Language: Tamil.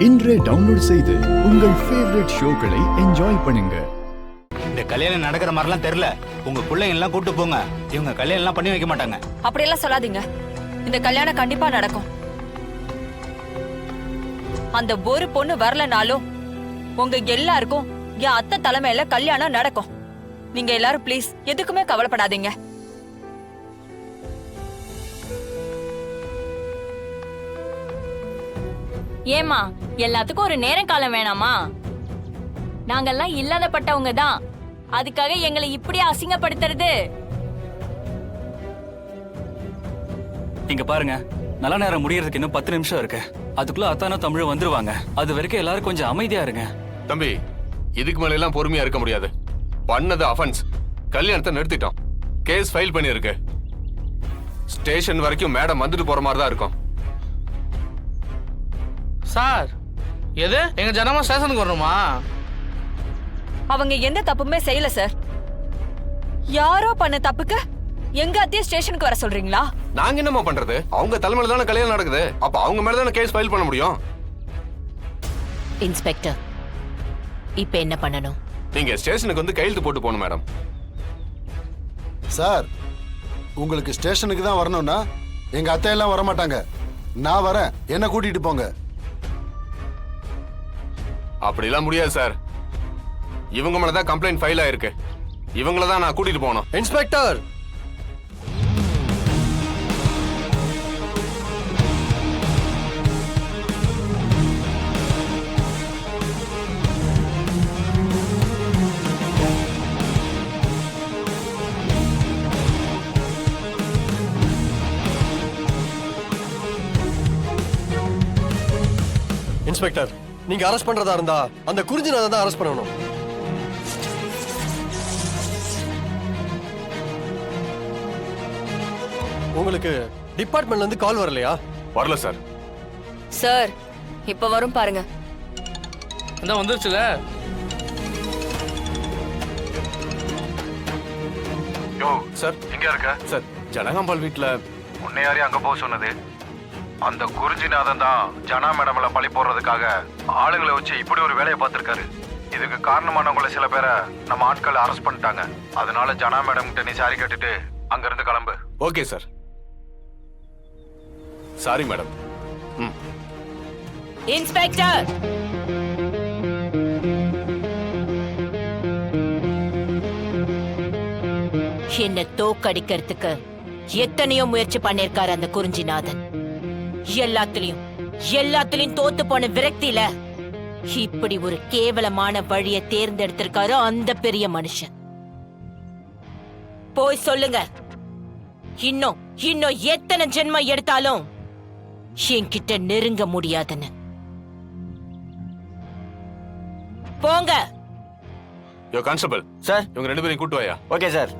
இன்றே டவுன்லோட் செய்து உங்கள் ஃபேவரட் ஷோக்களை என்ஜாய் பண்ணுங்க. இந்த கல்யாணம் நடக்கிற மாதிரிலாம் தெரியல. உங்க பிள்ளைங்க எல்லாம் கூட்டு போங்க. இவங்க கல்யாணம் எல்லாம் பண்ணி வைக்க மாட்டாங்க. அப்படியெல்லாம் சொல்லாதீங்க. இந்த கல்யாணம் கண்டிப்பா நடக்கும். அந்த ஒரு பொண்ணு வரலனாலும் உங்க எல்லாருக்கும் என் அத்தை தலைமையில கல்யாணம் நடக்கும். நீங்க எல்லாரும் ப்ளீஸ் எதுக்குமே கவலைப்படாதீங்க. ஏமா எல்லாத்துக்கும் ஒரு நேரம் காலம் வேணாமா? நாங்கெல்லாம் இல்லாதப்பட்டவங்க தான், அதுக்காக எங்களை இப்படி அசிங்கப்படுத்துறது? இங்க பாருங்க, நல்ல நேரம் முடியறதுக்கு இன்னும் 10 நிமிஷம் இருக்கு. அதுக்குள்ள அத்தானும் தமிழும் வந்துருவாங்க. அது வரைக்கும் எல்லாரும் கொஞ்சம் அமைதியா இருங்க. தம்பி, இதுக்கு மேல எல்லாம் பொறுமையா இருக்க முடியாது. பண்ணது அஃபென்ஸ். கல்யாணத்தை நிறுத்திட்டோம். கேஸ் ஃபைல் பண்ணிருக்கு. ஸ்டேஷன் வரைக்கும் மேடம் வந்துட்டு போற மாதிரி தான் இருக்கும். சார், எது எங்க ஜனமா ஸ்டேஷனுக்கு வரணுமா? அவங்க எந்த தப்புமே செய்யல சார். யாரோ பண்ண தப்புக்கு எங்க அத்தைய ஸ்டேஷனுக்கு வர சொல்றீங்களா? நாங்க என்னமா பண்றது? அவங்க தலைமையில தானே கல்யாணம் நடக்குது. அப்ப அவங்க மேல தானே கேஸ் ஃபைல் பண்ண முடியும். இன்ஸ்பெக்டர், இப்ப என்ன பண்ணணும்? நீங்க ஸ்டேஷனுக்கு வந்து கையெழுத்து போட்டு போகணும் மேடம். சார், உங்களுக்கு ஸ்டேஷனுக்கு தான் வரணும்னா எங்க அத்தையெல்லாம் வர மாட்டாங்க. நான் வரேன், என்ன கூட்டிட்டு போங்க. அப்படிலாம் முடியாது சார். இவங்க மேலதான் கம்ப்ளைண்ட் ஃபைல் ஆயிருக்கு. இவங்கள தான் நான் கூட்டிட்டு போகணும். இன்ஸ்பெக்டர், இன்ஸ்பெக்டர், நீங்க அரெஸ்ட் பண்றதா இருந்தா அந்த குறிஞ்சிநாதன் தான் அரெஸ்ட் பண்ணணும். உங்களுக்கு டிபார்ட்மெண்ட்ல இருந்து கால் வரலையா? வரல சார். சார், இப்ப வரும் பாருங்க. இந்த வந்துருச்சுல. யோ சார், எங்க இருக்க? சார், ஜனகாம்பாள் வீட்ல. உன்னை யாரையும் அங்க போக சொன்னது? அந்த குறிஞ்சிநாதன் தான் ஜனா மேடம்ல பழி போடுறதுக்காக ஆளுங்களை வச்சு இப்படி ஒரு வேலையை பார்த்திருக்காரு. இதுக்கு காரணமானவங்களை சில பேரை நம்ம ஆட்கள் அரெஸ்ட் பண்ணிட்டாங்க. அதனால ஜனா மேடம் கிட்ட நீ சாரி கேட்டுட்டு அங்க இருந்து கிளம்பு. Okay sir. Sorry madam. Inspector, என்ன தோக்கடிக்கிறதுக்கு எத்தனையோ முயற்சி பண்ணிருக்காரு அந்த குறிஞ்சிநாதன். எல்லாத்திலையும் தோத்து போன விரக்தியில இப்படி ஒரு கேவலமான வழியை தேர்ந்தெடுத்திருக்காரு அந்த பெரிய மனுஷன். போய் சொல்லுங்க, இன்னும் எத்தனை ஜென்மம் எடுத்தாலும் என்கிட்ட நெருங்க முடியாதுன்னு. போங்க. யோ கான்ஸ்டபிள் சார், இவங்க 2 பேரையும் கூட்டு வாயா. Okay sir.